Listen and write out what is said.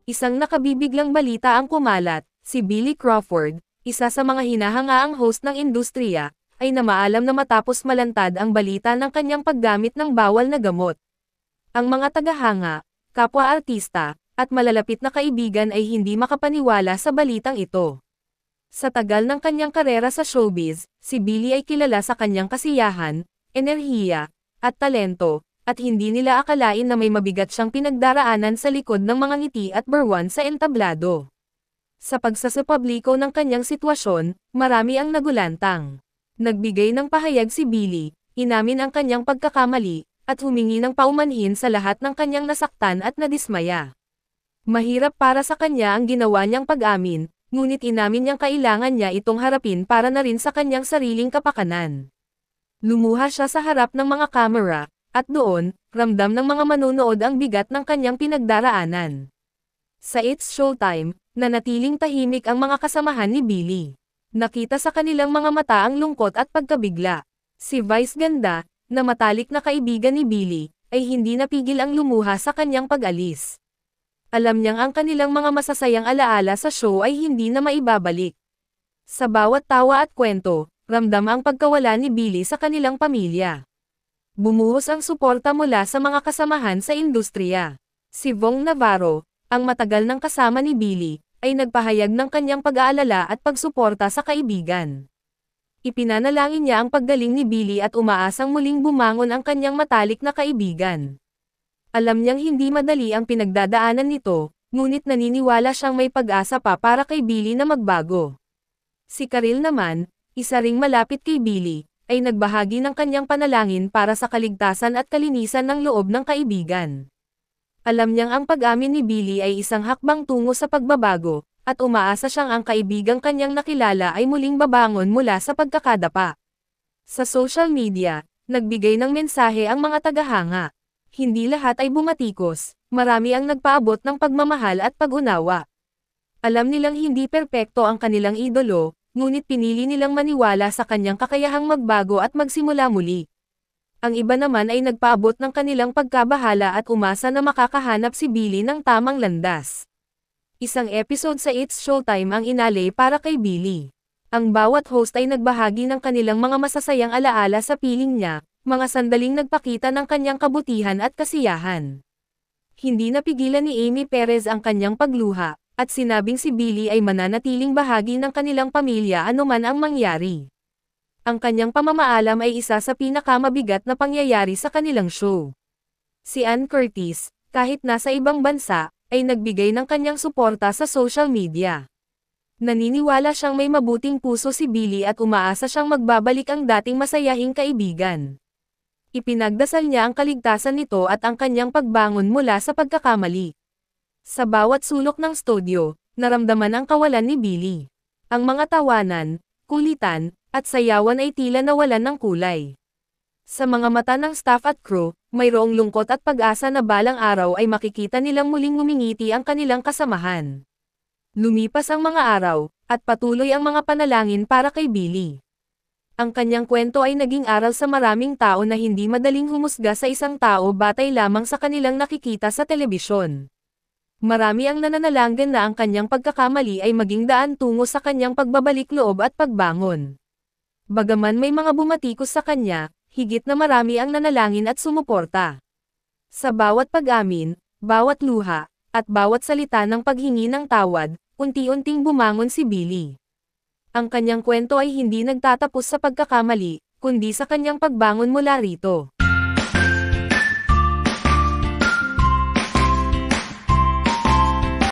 Isang nakabibiglang balita ang kumalat, si Billy Crawford, isa sa mga hinahangaang host ng industriya, ay namaalam na matapos malantad ang balita ng kanyang paggamit ng bawal na gamot. Ang mga tagahanga, kapwa-artista, at malalapit na kaibigan ay hindi makapaniwala sa balitang ito. Sa tagal ng kanyang karera sa showbiz, si Billy ay kilala sa kanyang kasiyahan, enerhiya, at talento, at hindi nila akalain na may mabigat siyang pinagdaraanan sa likod ng mga ngiti at berwan sa entablado. Sa pagsasapubliko ng kanyang sitwasyon, marami ang nagulantang. Nagbigay ng pahayag si Billy, inamin ang kanyang pagkakamali, at humingi ng paumanhin sa lahat ng kanyang nasaktan at nadismaya. Mahirap para sa kanya ang ginawa niyang pag-amin, ngunit inamin niyang kailangan niya itong harapin para na rin sa kanyang sariling kapakanan. Lumuha siya sa harap ng mga kamera, at doon, ramdam ng mga manonood ang bigat ng kanyang pinagdaraanan. Sa It's Showtime, nanatiling tahimik ang mga kasamahan ni Billy. Nakita sa kanilang mga mata ang lungkot at pagkabigla. Si Vice Ganda, na matalik na kaibigan ni Billy, ay hindi napigil ang lumuha sa kanyang pag-alis. Alam niyang ang kanilang mga masasayang alaala sa show ay hindi na maibabalik. Sa bawat tawa at kwento, ramdam ang pagkawala ni Billy sa kanilang pamilya. Bumuhos ang suporta mula sa mga kasamahan sa industriya. Si Vong Navarro, ang matagal nang kasama ni Billy, ay nagpahayag ng kanyang pag-aalala at pagsuporta sa kaibigan. Ipinanalangin niya ang paggaling ni Billy at umaasang muling bumangon ang kanyang matalik na kaibigan. Alam niyang hindi madali ang pinagdadaanan nito, ngunit naniniwala siyang may pag-asa pa para kay Billy na magbago. Si Karil naman, isa ring malapit kay Billy, ay nagbahagi ng kanyang panalangin para sa kaligtasan at kalinisan ng loob ng kaibigan. Alam niyang ang pag-amin ni Billy ay isang hakbang tungo sa pagbabago, at umaasa siyang ang kaibigang kanyang nakilala ay muling babangon mula sa pagkakadapa. Sa social media, nagbigay ng mensahe ang mga tagahanga. Hindi lahat ay bumatikos, marami ang nagpaabot ng pagmamahal at pag-unawa. Alam nilang hindi perpekto ang kanilang idolo, ngunit pinili nilang maniwala sa kanyang kakayahang magbago at magsimula muli. Ang iba naman ay nagpaabot ng kanilang pagkabahala at umasa na makakahanap si Billy ng tamang landas. Isang episode sa It's Showtime ang inalay para kay Billy. Ang bawat host ay nagbahagi ng kanilang mga masasayang alaala sa piling niya, mga sandaling nagpakita ng kanyang kabutihan at kasiyahan. Hindi napigilan ni Amy Perez ang kanyang pagluha, at sinabing si Billy ay mananatiling bahagi ng kanilang pamilya anuman ang mangyari. Ang kanyang pamamaalam ay isa sa pinakamabigat na pangyayari sa kanilang show. Si Ann Curtis, kahit nasa ibang bansa, ay nagbigay ng kanyang suporta sa social media. Naniniwala siyang may mabuting puso si Billy at umaasa siyang magbabalik ang dating masayahing kaibigan. Ipinagdasal niya ang kaligtasan nito at ang kanyang pagbangon mula sa pagkakamali. Sa bawat sulok ng studio, naramdaman ang kawalan ni Billy. Ang mga tawanan, kulitan, at sayawan ay tila nawalan ng kulay. Sa mga mata ng staff at crew, mayroong lungkot at pag-asa na balang araw ay makikita nilang muling ngumingiti ang kanilang kasamahan. Lumipas ang mga araw, at patuloy ang mga panalangin para kay Billy. Ang kanyang kwento ay naging aral sa maraming tao na hindi madaling humusga sa isang tao batay lamang sa kanilang nakikita sa telebisyon. Marami ang nananalangin na ang kanyang pagkakamali ay maging daan tungo sa kanyang pagbabalik loob at pagbangon. Bagaman may mga bumatikos sa kanya, higit na marami ang nanalangin at sumuporta. Sa bawat pag-amin, bawat luha, at bawat salita ng paghingi ng tawad, unti-unting bumangon si Billy. Ang kanyang kwento ay hindi nagtatapos sa pagkakamali, kundi sa kanyang pagbangon mula rito.